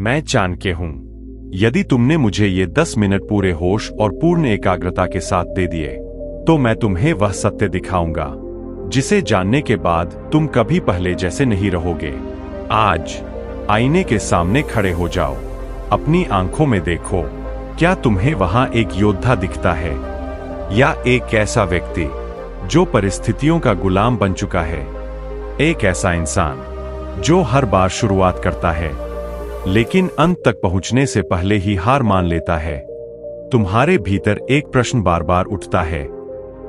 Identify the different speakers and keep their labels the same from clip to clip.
Speaker 1: मैं चाणक्य हूं। यदि तुमने मुझे ये 10 मिनट पूरे होश और पूर्ण एकाग्रता के साथ दे दिए तो मैं तुम्हें वह सत्य दिखाऊंगा जिसे जानने के बाद तुम कभी पहले जैसे नहीं रहोगे। आज आईने के सामने खड़े हो जाओ, अपनी आंखों में देखो, क्या तुम्हें वहां एक योद्धा दिखता है या एक ऐसा व्यक्ति जो परिस्थितियों का गुलाम बन चुका है? एक ऐसा इंसान जो हर बार शुरुआत करता है लेकिन अंत तक पहुंचने से पहले ही हार मान लेता है। तुम्हारे भीतर एक प्रश्न बार बार उठता है,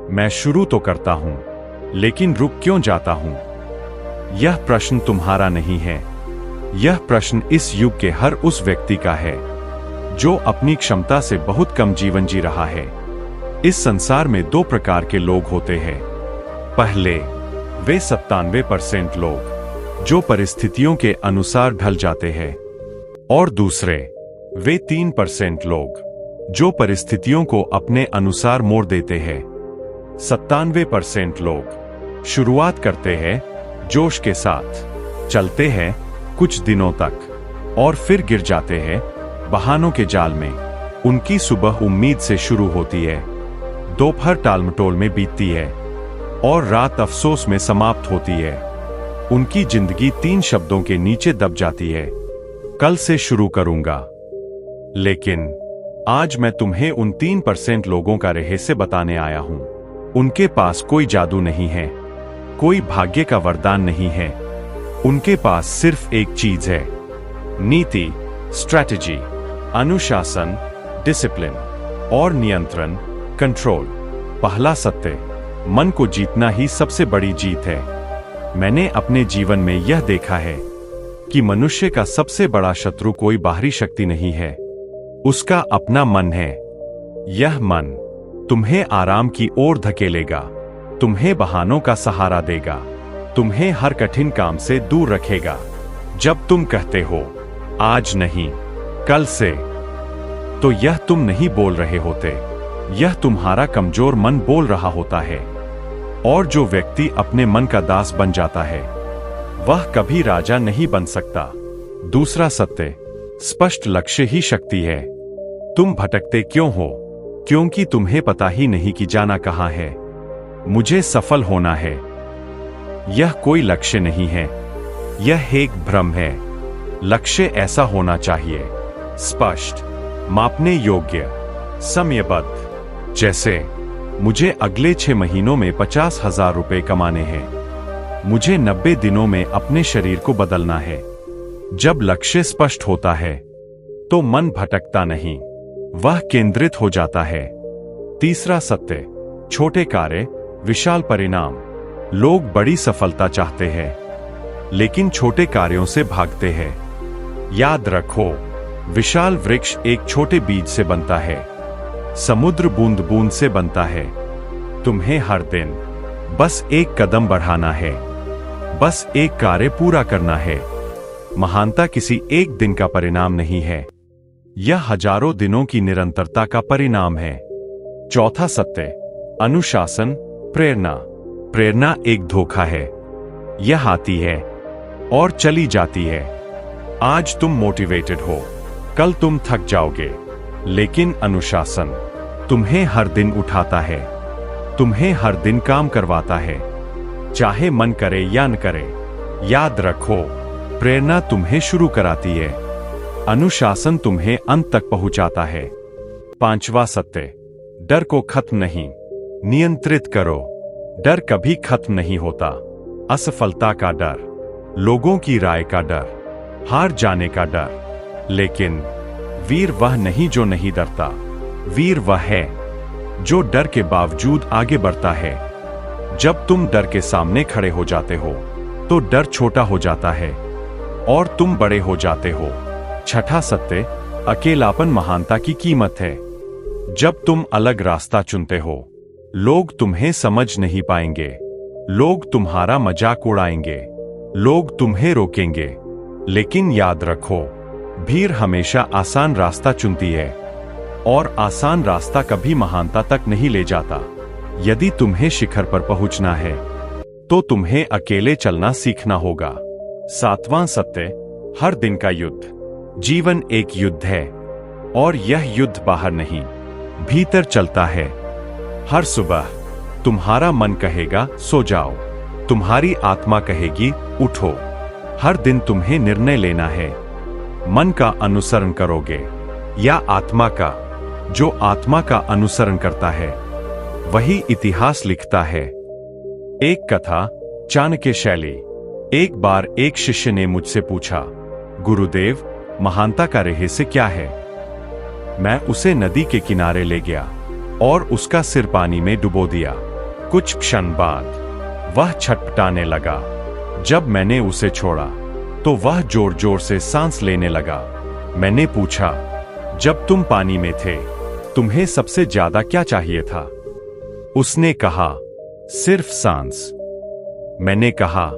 Speaker 1: मैं शुरू तो करता हूं लेकिन रुक क्यों जाता हूं? यह प्रश्न तुम्हारा नहीं है, यह प्रश्न इस युग के हर उस व्यक्ति का है जो अपनी क्षमता से बहुत कम जीवन जी रहा है। इस संसार में 2 प्रकार के लोग होते हैं। पहले वे 97% लोग जो परिस्थितियों के अनुसार ढल जाते हैं, और दूसरे वे 3% लोग जो परिस्थितियों को अपने अनुसार मोड़ देते हैं। 97% लोग शुरुआत करते हैं, जोश के साथ चलते हैं कुछ दिनों तक और फिर गिर जाते हैं बहानों के जाल में। उनकी सुबह उम्मीद से शुरू होती है, दोपहर टालमटोल में बीतती है और रात अफसोस में समाप्त होती है। उनकी जिंदगी 3 शब्दों के नीचे दब जाती है, कल से शुरू करूंगा। लेकिन आज मैं तुम्हें उन 3% लोगों का रहस्य बताने आया हूं। उनके पास कोई जादू नहीं है, कोई भाग्य का वरदान नहीं है। उनके पास सिर्फ एक चीज है, नीति, स्ट्रैटेजी, अनुशासन, डिसिप्लिन और नियंत्रण, कंट्रोल। पहला सत्य, मन को जीतना ही सबसे बड़ी जीत है। मैंने अपने जीवन में यह देखा है कि मनुष्य का सबसे बड़ा शत्रु कोई बाहरी शक्ति नहीं है, उसका अपना मन है। यह मन तुम्हें आराम की ओर धकेलेगा, तुम्हें बहानों का सहारा देगा, तुम्हें हर कठिन काम से दूर रखेगा। जब तुम कहते हो आज नहीं, कल से, तो यह तुम नहीं बोल रहे होते, यह तुम्हारा कमजोर मन बोल रहा होता है। और जो व्यक्ति अपने मन का दास बन जाता है वह कभी राजा नहीं बन सकता। दूसरा सत्य, स्पष्ट लक्ष्य ही शक्ति है। तुम भटकते क्यों हो? क्योंकि तुम्हें पता ही नहीं कि जाना कहां है। मुझे सफल होना है, यह कोई लक्ष्य नहीं है, यह एक भ्रम है। लक्ष्य ऐसा होना चाहिए, स्पष्ट, मापने योग्य, समयबद्ध। जैसे मुझे अगले 6 महीनों में 50,000 रुपए कमाने हैं, मुझे 90 दिनों में अपने शरीर को बदलना है। जब लक्ष्य स्पष्ट होता है तो मन भटकता नहीं, वह केंद्रित हो जाता है। तीसरा सत्य, छोटे कार्य, विशाल परिणाम। लोग बड़ी सफलता चाहते हैं लेकिन छोटे कार्यों से भागते हैं। याद रखो, विशाल वृक्ष एक छोटे बीज से बनता है, समुद्र बूंद बूंद से बनता है। तुम्हें हर दिन बस एक कदम बढ़ाना है, बस एक कार्य पूरा करना है। महानता किसी एक दिन का परिणाम नहीं है, यह हजारों दिनों की निरंतरता का परिणाम है। चौथा सत्य, अनुशासन, प्रेरणा। प्रेरणा एक धोखा है, यह आती है और चली जाती है। आज तुम मोटिवेटेड हो, कल तुम थक जाओगे, लेकिन अनुशासन तुम्हें हर दिन उठाता है, तुम्हें हर दिन काम करवाता है, चाहे मन करे या न करे। याद रखो, प्रेरणा तुम्हें शुरू कराती है, अनुशासन तुम्हें अंत तक पहुंचाता है। पांचवा सत्य, डर को खत्म नहीं, नियंत्रित करो। डर कभी खत्म नहीं होता। असफलता का डर, लोगों की राय का डर, हार जाने का डर। लेकिन वीर वह नहीं जो नहीं डरता, वीर वह है जो डर के बावजूद आगे बढ़ता है। जब तुम डर के सामने खड़े हो जाते हो तो डर छोटा हो जाता है और तुम बड़े हो जाते हो। छठा सत्य, अकेलापन महानता की कीमत है। जब तुम अलग रास्ता चुनते हो, लोग तुम्हें समझ नहीं पाएंगे, लोग तुम्हारा मजाक उड़ाएंगे, लोग तुम्हें रोकेंगे। लेकिन याद रखो, भीड़ हमेशा आसान रास्ता चुनती है और आसान रास्ता कभी महानता तक नहीं ले जाता। यदि तुम्हें शिखर पर पहुंचना है तो तुम्हें अकेले चलना सीखना होगा। सातवां सत्य, हर दिन का युद्ध। जीवन एक युद्ध है, और यह युद्ध बाहर नहीं, भीतर चलता है। हर सुबह तुम्हारा मन कहेगा सो जाओ, तुम्हारी आत्मा कहेगी उठो। हर दिन तुम्हें निर्णय लेना है, मन का अनुसरण करोगे या आत्मा का। जो आत्मा का अनुसरण करता है वही इतिहास लिखता है। एक कथा, चाणक्य शैली। एक बार एक शिष्य ने मुझसे पूछा, गुरुदेव, महानता का रहस्य क्या है? मैं उसे नदी के किनारे ले गया और उसका सिर पानी में डुबो दिया। कुछ क्षण बाद वह छटपटाने लगा। जब मैंने उसे छोड़ा तो वह जोर जोर से सांस लेने लगा। मैंने पूछा, जब तुम पानी में थे तुम्हें सबसे ज्यादा क्या चाहिए था? उसने कहा, सिर्फ सांस। मैंने कहा,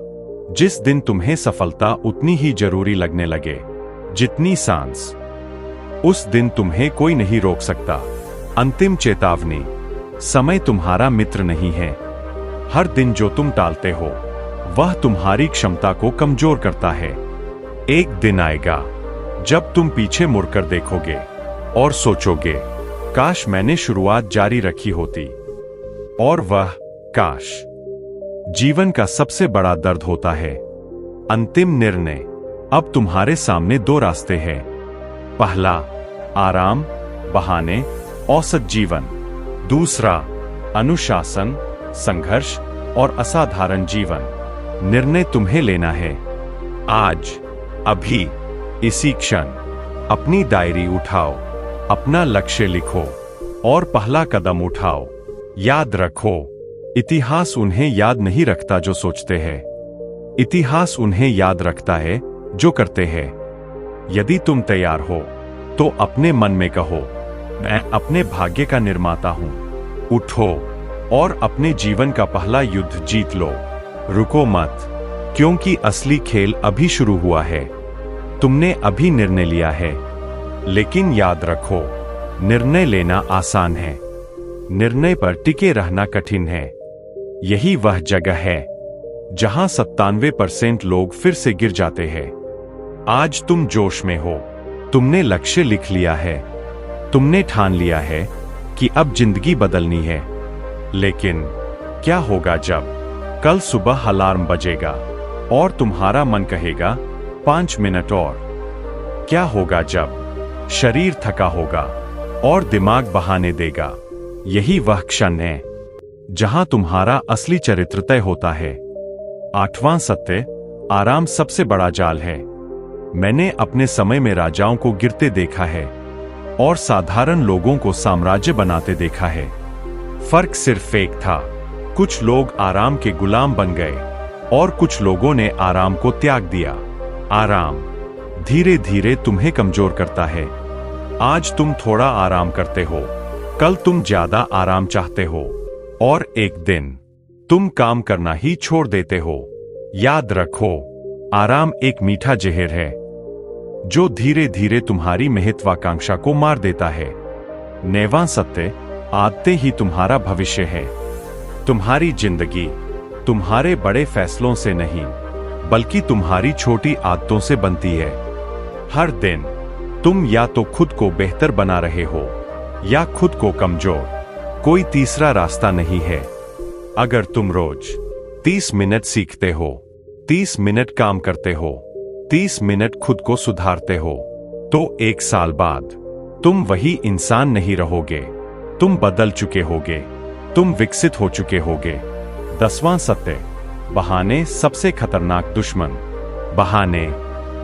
Speaker 1: जिस दिन तुम्हें सफलता उतनी ही जरूरी लगने लगे जितनी सांस, उस दिन तुम्हें कोई नहीं रोक सकता। अंतिम चेतावनी, समय तुम्हारा मित्र नहीं है। हर दिन जो तुम टालते हो वह तुम्हारी क्षमता को कमजोर करता है। एक दिन आएगा जब तुम पीछे मुड़कर देखोगे और सोचोगे, काश मैंने शुरुआत जारी रखी होती। और वह काश जीवन का सबसे बड़ा दर्द होता है। अंतिम निर्णय। अब तुम्हारे सामने दो रास्ते हैं। पहला, आराम, बहाने, औसत जीवन। दूसरा, अनुशासन, संघर्ष और असाधारण जीवन। निर्णय तुम्हें लेना है। आज, अभी, इसी क्षण अपनी डायरी उठाओ, अपना लक्ष्य लिखो और पहला कदम उठाओ। याद रखो, इतिहास उन्हें याद नहीं रखता जो सोचते हैं, इतिहास उन्हें याद रखता है जो करते हैं। यदि तुम तैयार हो तो अपने मन में कहो, मैं अपने भाग्य का निर्माता हूं। उठो और अपने जीवन का पहला युद्ध जीत लो। रुको मत, क्योंकि असली खेल अभी शुरू हुआ है। तुमने अभी निर्णय लिया है, लेकिन याद रखो, निर्णय लेना आसान है, निर्णय पर टिके रहना कठिन है। यही वह जगह है जहां 97% लोग फिर से गिर जाते हैं। आज तुम जोश में हो, तुमने लक्ष्य लिख लिया है, तुमने ठान लिया है कि अब जिंदगी बदलनी है। लेकिन क्या होगा जब कल सुबह अलार्म बजेगा और तुम्हारा मन कहेगा 5 मिनट और? क्या होगा जब शरीर थका होगा और दिमाग बहाने देगा? यही वह क्षण है जहां तुम्हारा असली चरित्र तय होता है। 8वां सत्य, आराम सबसे बड़ा जाल है। मैंने अपने समय में राजाओं को गिरते देखा है और साधारण लोगों को साम्राज्य बनाते देखा है। फर्क सिर्फ एक था, कुछ लोग आराम के गुलाम बन गए और कुछ लोगों ने आराम को त्याग दिया। आराम धीरे धीरे तुम्हें कमजोर करता है। आज तुम थोड़ा आराम करते हो, कल तुम ज्यादा आराम चाहते हो और एक दिन तुम काम करना ही छोड़ देते हो। याद रखो, आराम एक मीठा जहर है जो धीरे धीरे तुम्हारी महत्वाकांक्षा को मार देता है। 9वां सत्य, आदतें ही तुम्हारा भविष्य है। तुम्हारी जिंदगी तुम्हारे बड़े फैसलों से नहीं, बल्कि तुम्हारी छोटी आदतों से बनती है। हर दिन तुम या तो खुद को बेहतर बना रहे हो या खुद को कमजोर। कोई तीसरा रास्ता नहीं है। अगर तुम रोज 30 मिनट सीखते हो, 30 मिनट काम करते हो, 30 मिनट खुद को सुधारते हो, तो 1 साल बाद तुम वही इंसान नहीं रहोगे। तुम बदल चुके होगे, तुम विकसित हो चुके होगे। 10वां सत्य, बहाने सबसे खतरनाक दुश्मन। बहाने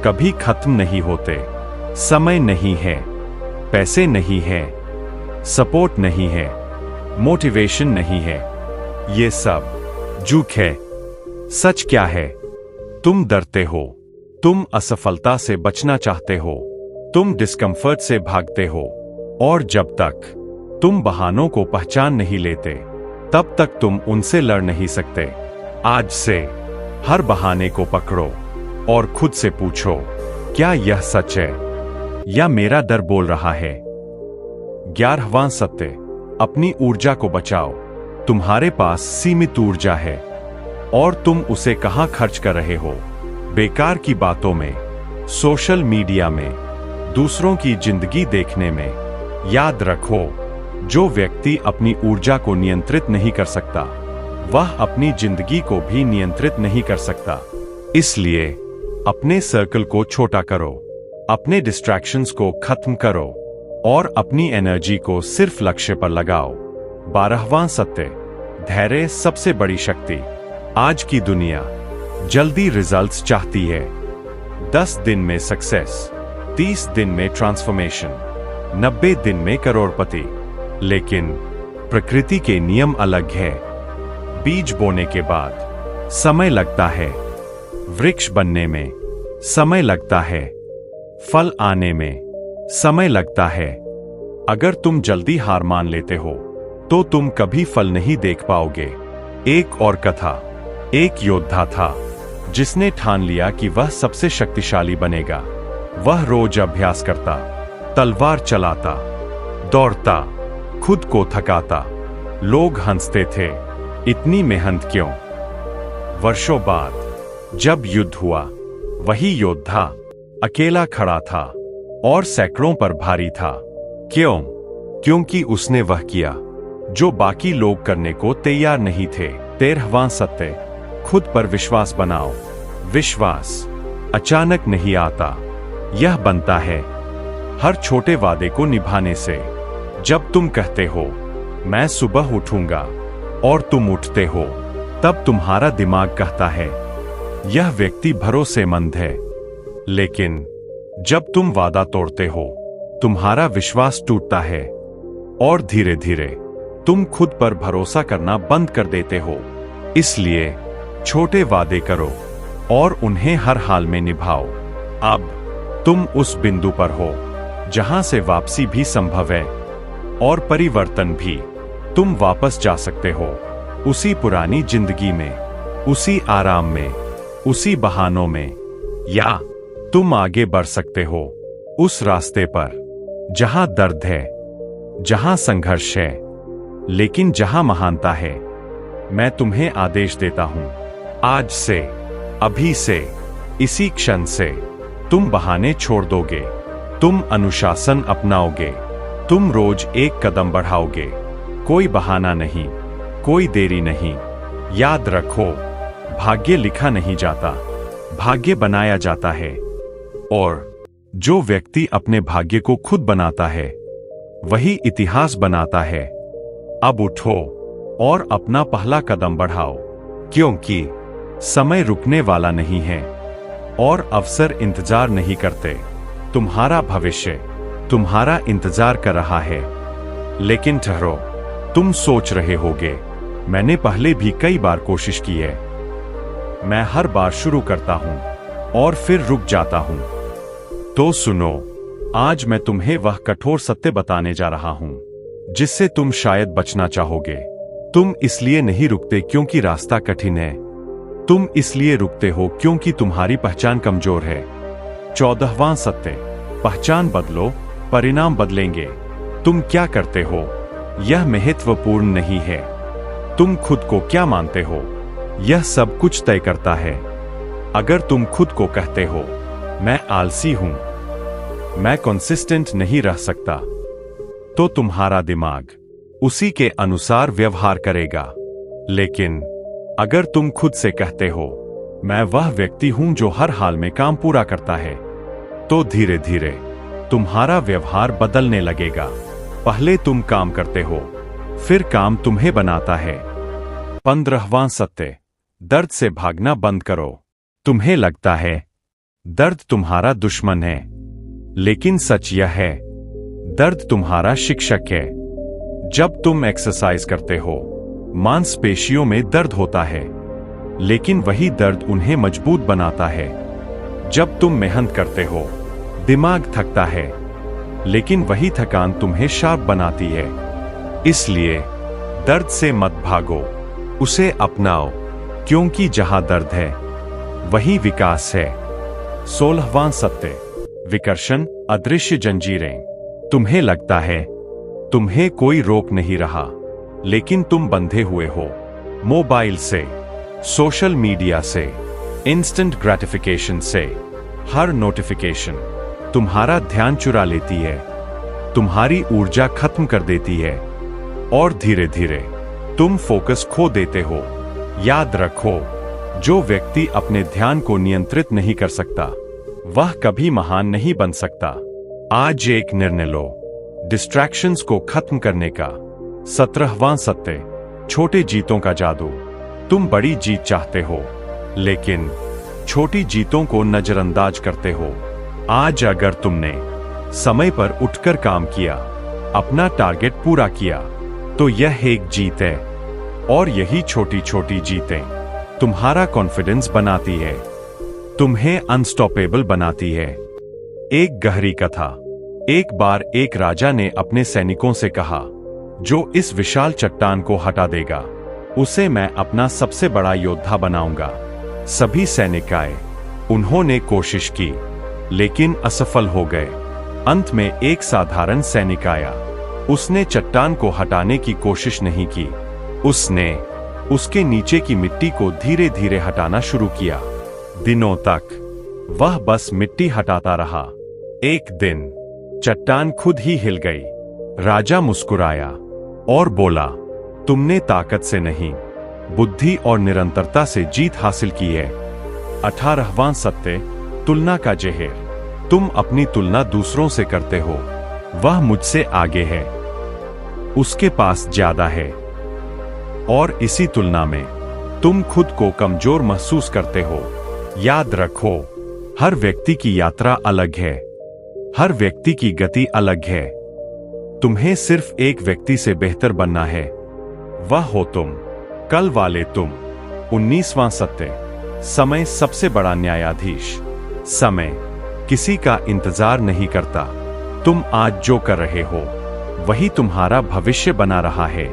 Speaker 1: कभी खत्म नहीं होते। समय नहीं है, पैसे नहीं है, सपोर्ट नहीं है, मोटिवेशन नहीं है, ये सब झूठ है। सच क्या है? तुम डरते हो, तुम असफलता से बचना चाहते हो, तुम डिस्कंफर्ट से भागते हो, और जब तक तुम बहानों को पहचान नहीं लेते तब तक तुम उनसे लड़ नहीं सकते। आज से हर बहाने को पकड़ो और खुद से पूछो, क्या यह सच है या मेरा डर बोल रहा है? 11वां सत्य, अपनी ऊर्जा को बचाओ। तुम्हारे पास सीमित ऊर्जा है और तुम उसे कहां खर्च कर रहे हो? बेकार की बातों में, सोशल मीडिया में, या फिर फालतू की बातों में। दूसरों की जिंदगी देखने में। याद रखो, जो व्यक्ति अपनी ऊर्जा को नियंत्रित नहीं कर सकता, वह अपनी जिंदगी को भी नियंत्रित नहीं कर सकता। इसलिए अपने सर्कल को छोटा करो, अपने डिस्ट्रैक्शंस को खत्म करो और अपनी एनर्जी को सिर्फ लक्ष्य पर लगाओ। 12वां सत्य, धैर्य सबसे बड़ी शक्ति। आज की दुनिया जल्दी रिजल्ट्स चाहती है। 10 दिन में सक्सेस, 30 दिन में ट्रांसफॉर्मेशन, 90 दिन में करोड़पति। लेकिन प्रकृति के नियम अलग है। बीज बोने के बाद समय लगता है, वृक्ष बनने में समय लगता है, फल आने में समय लगता है। अगर तुम जल्दी हार मान लेते हो तो तुम कभी फल नहीं देख पाओगे। एक और कथा, एक योद्धा था जिसने ठान लिया कि वह सबसे शक्तिशाली बनेगा। वह रोज अभ्यास करता, तलवार चलाता, दौड़ता, खुद को थकाता। लोग हंसते थे, इतनी मेहनत क्यों? वर्षों बाद जब युद्ध हुआ, वही योद्धा अकेला खड़ा था और सैकड़ों पर भारी था। क्यों? क्योंकि उसने वह किया जो बाकी लोग करने को तैयार नहीं थे। 13वां सत्य, खुद पर विश्वास बनाओ। विश्वास अचानक नहीं आता, यह बनता है हर छोटे वादे को निभाने से। जब तुम कहते हो मैं सुबह उठूंगा और तुम उठते हो, तब तुम्हारा दिमाग कहता है यह व्यक्ति भरोसेमंद है। लेकिन जब तुम वादा तोड़ते हो, तुम्हारा विश्वास टूटता है और धीरे धीरे तुम खुद पर भरोसा करना बंद कर देते हो। इसलिए छोटे वादे करो और उन्हें हर हाल में निभाओ। अब तुम उस बिंदु पर हो जहां से वापसी भी संभव है और परिवर्तन भी। तुम वापस जा सकते हो उसी पुरानी जिंदगी में, उसी आराम में, उसी बहानों में, या तुम आगे बढ़ सकते हो उस रास्ते पर जहां दर्द है, जहां संघर्ष है, लेकिन जहां महानता है। मैं तुम्हें आदेश देता हूं, आज से, अभी से, इसी क्षण से तुम बहाने छोड़ दोगे, तुम अनुशासन अपनाओगे, तुम रोज एक कदम बढ़ाओगे। कोई बहाना नहीं, कोई देरी नहीं। याद रखो, भाग्य लिखा नहीं जाता, भाग्य बनाया जाता है। और जो व्यक्ति अपने भाग्य को खुद बनाता है, वही इतिहास बनाता है। अब उठो और अपना पहला कदम बढ़ाओ, क्योंकि समय रुकने वाला नहीं है और अवसर इंतजार नहीं करते। तुम्हारा भविष्य तुम्हारा इंतजार कर रहा है। लेकिन ठहरो, तुम सोच रहे होगे, मैंने पहले भी कई बार कोशिश की है। मैं हर बार शुरू करता हूं और फिर रुक जाता हूं। तो सुनो, आज मैं तुम्हें वह कठोर सत्य बताने जा रहा हूं जिससे तुम शायद बचना चाहोगे। तुम इसलिए नहीं रुकते क्योंकि रास्ता कठिन है, तुम इसलिए रुकते हो क्योंकि तुम्हारी पहचान कमजोर है। 14वां सत्य, पहचान बदलो, परिणाम बदलेंगे। तुम क्या करते हो यह महत्वपूर्ण नहीं है, तुम खुद को क्या मानते हो यह सब कुछ तय करता है। अगर तुम खुद को कहते हो मैं आलसी हूं, मैं कंसिस्टेंट नहीं रह सकता, तो तुम्हारा दिमाग उसी के अनुसार व्यवहार करेगा। लेकिन अगर तुम खुद से कहते हो मैं वह व्यक्ति हूं जो हर हाल में काम पूरा करता है, तो धीरे धीरे तुम्हारा व्यवहार बदलने लगेगा। पहले तुम काम करते हो, फिर काम तुम्हें बनाता है। 15वां सत्य, दर्द से भागना बंद करो। तुम्हें लगता है दर्द तुम्हारा दुश्मन है, लेकिन सच यह है, दर्द तुम्हारा शिक्षक है। जब तुम एक्सरसाइज करते हो, मांसपेशियों में दर्द होता है, लेकिन वही दर्द उन्हें मजबूत बनाता है। जब तुम मेहनत करते हो, दिमाग थकता है, लेकिन वही थकान तुम्हें शार्प बनाती है। इसलिए दर्द से मत भागो, उसे अपनाओ, क्योंकि जहां दर्द है वही विकास है। 16वां सत्य, विकर्षण अदृश्य जंजीरें। तुम्हें लगता है तुम्हें कोई रोक नहीं रहा, लेकिन तुम बंधे हुए हो मोबाइल से, सोशल मीडिया से, इंस्टेंट ग्रेटिफिकेशन से, हर नोटिफिकेशन, तुम्हारा ध्यान चुरा लेती है, तुम्हारी ऊर्जा खत्म कर देती है और धीरे धीरे तुम फोकस खो देते हो। याद रखो, जो व्यक्ति अपने ध्यान को नियंत्रित नहीं कर सकता वह कभी महान नहीं बन सकता। आज एक निर्णय लो, डिस्ट्रैक्शंस को खत्म करने का। 17वां सत्य, छोटे जीतों का जादू। तुम बड़ी जीत चाहते हो लेकिन छोटी जीतों को नजरअंदाज करते हो। आज अगर तुमने समय पर उठकर काम किया, अपना टारगेट पूरा किया, तो यह एक जीत है। और यही छोटी छोटी जीतें तुम्हारा कॉन्फिडेंस बनाती है, तुम्हें अनस्टॉपेबल बनाती है। एक गहरी कथा। एक बार एक राजा ने अपने सैनिकों से कहा, जो इस विशाल चट्टान को हटा देगा उसे मैं अपना सबसे बड़ा योद्धा बनाऊंगा। सभी सैनिक आए, उन्होंने कोशिश की लेकिन असफल हो गए। अंत में एक साधारण सैनिक आया, उसने चट्टान को हटाने की कोशिश नहीं की, उसने उसके नीचे की मिट्टी को धीरे धीरे हटाना शुरू किया। दिनों तक वह बस मिट्टी हटाता रहा। एक दिन चट्टान खुद ही हिल गई। राजा मुस्कुराया और बोला, तुमने ताकत से नहीं, बुद्धि और निरंतरता से जीत हासिल की है। 18वां सत्य, तुलना का जहर। तुम अपनी तुलना दूसरों से करते हो, वह मुझसे आगे है, उसके पास ज्यादा है, और इसी तुलना में तुम खुद को कमजोर महसूस करते हो। याद रखो, हर व्यक्ति की यात्रा अलग है, हर व्यक्ति की गति अलग है। तुम्हें सिर्फ एक व्यक्ति से बेहतर बनना है, वह हो तुम, कल वाले तुम। 19वां सत्य, समय सबसे बड़ा न्यायाधीश। समय किसी का इंतजार नहीं करता। तुम आज जो कर रहे हो वही तुम्हारा भविष्य बना रहा है।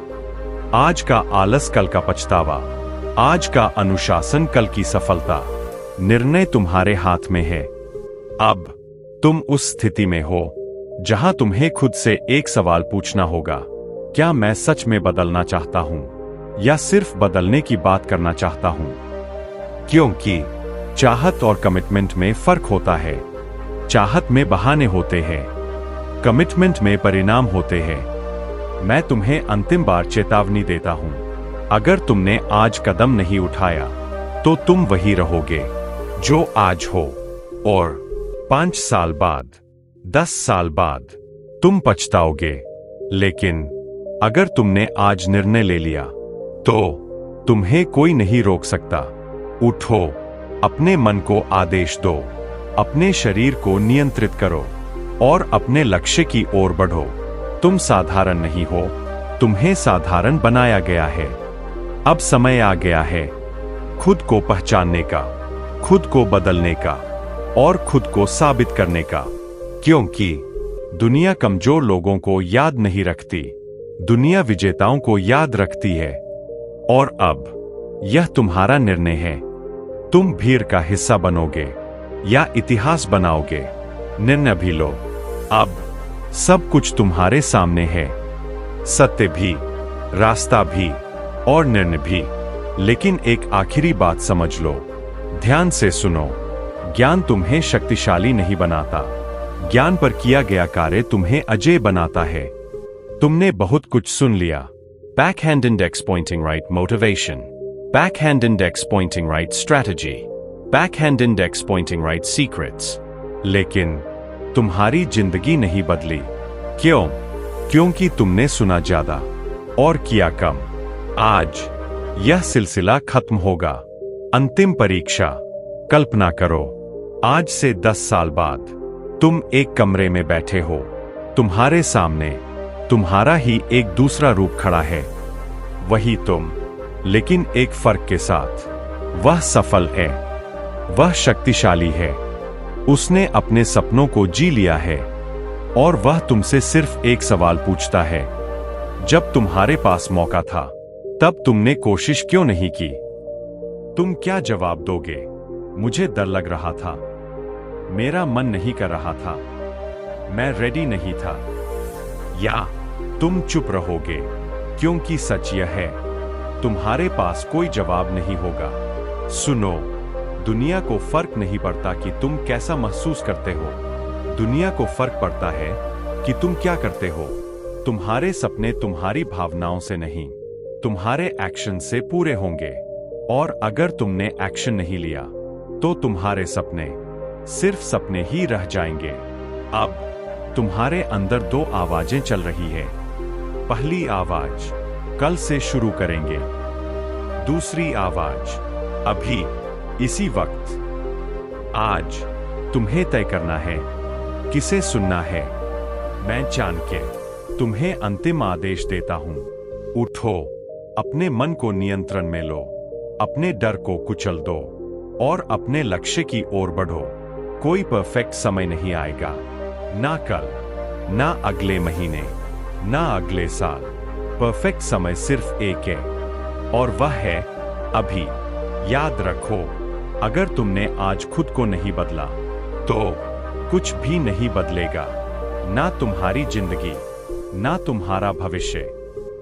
Speaker 1: आज का आलस कल का पछतावा, आज का अनुशासन कल की सफलता। निर्णय तुम्हारे हाथ में है। अब तुम उस स्थिति में हो जहां तुम्हें खुद से एक सवाल पूछना होगा, क्या मैं सच में बदलना चाहता हूं या सिर्फ बदलने की बात करना चाहता हूं? क्योंकि चाहत और कमिटमेंट में फर्क होता है। चाहत में बहाने होते हैं, कमिटमेंट में परिणाम होते हैं। मैं तुम्हें अंतिम बार चेतावनी देता हूं, अगर तुमने आज कदम नहीं उठाया तो तुम वही रहोगे जो आज हो, और 5 साल बाद, 10 साल बाद तुम पछताओगे। लेकिन अगर तुमने आज निर्णय ले लिया तो तुम्हें कोई नहीं रोक सकता। उठो, अपने मन को आदेश दो, अपने शरीर को नियंत्रित करो और अपने लक्ष्य की ओर बढ़ो। तुम साधारण नहीं हो, तुम्हें साधारण बनाया गया है। अब समय आ गया है खुद को पहचानने का, खुद को बदलने का और खुद को साबित करने का। क्योंकि दुनिया कमजोर लोगों को याद नहीं रखती, दुनिया विजेताओं को याद रखती है। और अब यह तुम्हारा निर्णय है, तुम भीड़ का हिस्सा बनोगे या इतिहास बनाओगे। निर्णय भी लो। अब सब कुछ तुम्हारे सामने है, सत्य भी, रास्ता भी और निर्णय भी। लेकिन एक आखिरी बात समझ लो, ध्यान से सुनो, ज्ञान तुम्हें शक्तिशाली नहीं बनाता, ज्ञान पर किया गया कार्य तुम्हें अजेय बनाता है। तुमने बहुत कुछ सुन लिया, backhand index pointing right motivation, backhand index pointing right strategy, backhand index pointing right secrets, लेकिन तुम्हारी जिंदगी नहीं बदली। क्यों? क्योंकि तुमने सुना ज्यादा और किया कम। आज यह सिलसिला खत्म होगा। अंतिम परीक्षा। कल्पना करो, आज से 10 साल बाद तुम एक कमरे में बैठे हो, तुम्हारे सामने तुम्हारा ही एक दूसरा रूप खड़ा है, वही तुम, लेकिन एक फर्क के साथ। वह सफल है, वह शक्तिशाली है, उसने अपने सपनों को जी लिया है, और वह तुमसे सिर्फ एक सवाल पूछता है, जब तुम्हारे पास मौका था तब तुमने कोशिश क्यों नहीं की? तुम क्या जवाब दोगे? मुझे डर लग रहा था, मेरा मन नहीं कर रहा था, मैं रेडी नहीं था। या तुम चुप रहोगे क्योंकि सच यह है, तुम्हारे पास कोई जवाब नहीं होगा। सुनो, दुनिया को फर्क नहीं पड़ता कि तुम कैसा महसूस करते हो, दुनिया को फर्क पड़ता है कि तुम क्या करते हो। तुम्हारे सपने तुम्हारी भावनाओं से नहीं, तुम्हारे एक्शन से पूरे होंगे। और अगर तुमने एक्शन नहीं लिया तो तुम्हारे सपने सिर्फ सपने ही रह जाएंगे। अब तुम्हारे अंदर दो आवाजें चल रही है। पहली आवाज, कल से शुरू करेंगे। दूसरी आवाज, अभी, इसी वक्त। आज तुम्हें तय करना है किसे सुनना है। मैं जान के तुम्हें अंतिम आदेश देता हूं। उठो, अपने मन को नियंत्रण में लो, अपने डर को कुचल दो और अपने लक्ष्य की ओर बढ़ो। कोई परफेक्ट समय नहीं आएगा, ना कल, ना अगले महीने, ना अगले साल। परफेक्ट समय सिर्फ एक है और वह है अभी। याद रखो, अगर तुमने आज खुद को नहीं बदला तो कुछ भी नहीं बदलेगा। ना तुम्हारी जिंदगी, ना तुम्हारा भविष्य,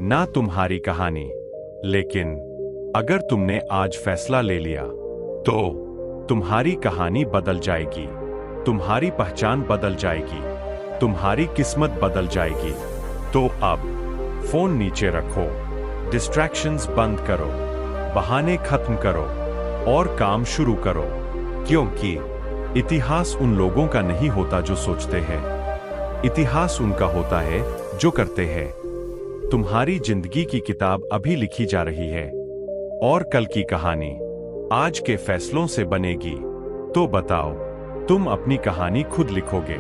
Speaker 1: ना तुम्हारी कहानी। लेकिन अगर तुमने आज फैसला ले लिया तो तुम्हारी कहानी बदल जाएगी, तुम्हारी पहचान बदल जाएगी, तुम्हारी किस्मत बदल जाएगी। तो अब फोन नीचे रखो, डिस्ट्रैक्शंस बंद करो, बहाने खत्म करो और काम शुरू करो। क्योंकि इतिहास उन लोगों का नहीं होता जो सोचते हैं, इतिहास उनका होता है जो करते हैं। तुम्हारी जिंदगी की किताब अभी लिखी जा रही है और कल की कहानी आज के फैसलों से बनेगी। तो बताओ, तुम अपनी कहानी खुद लिखोगे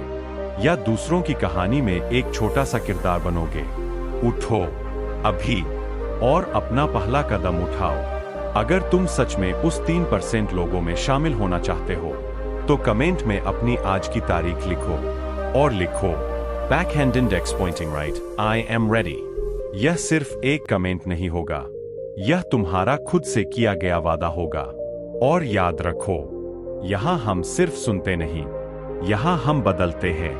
Speaker 1: या दूसरों की कहानी में एक छोटा सा किरदार बनोगे। उठो अभी और अपना पहला कदम उठाओ। अगर तुम सच में उस 3% लोगों में शामिल होना चाहते हो तो कमेंट में अपनी आज की तारीख लिखो और लिखो backhand index pointing right, I am ready. यह सिर्फ एक कमेंट नहीं होगा, यह तुम्हारा खुद से किया गया वादा होगा। और याद रखो, यहां हम सिर्फ सुनते नहीं, यहां हम बदलते हैं।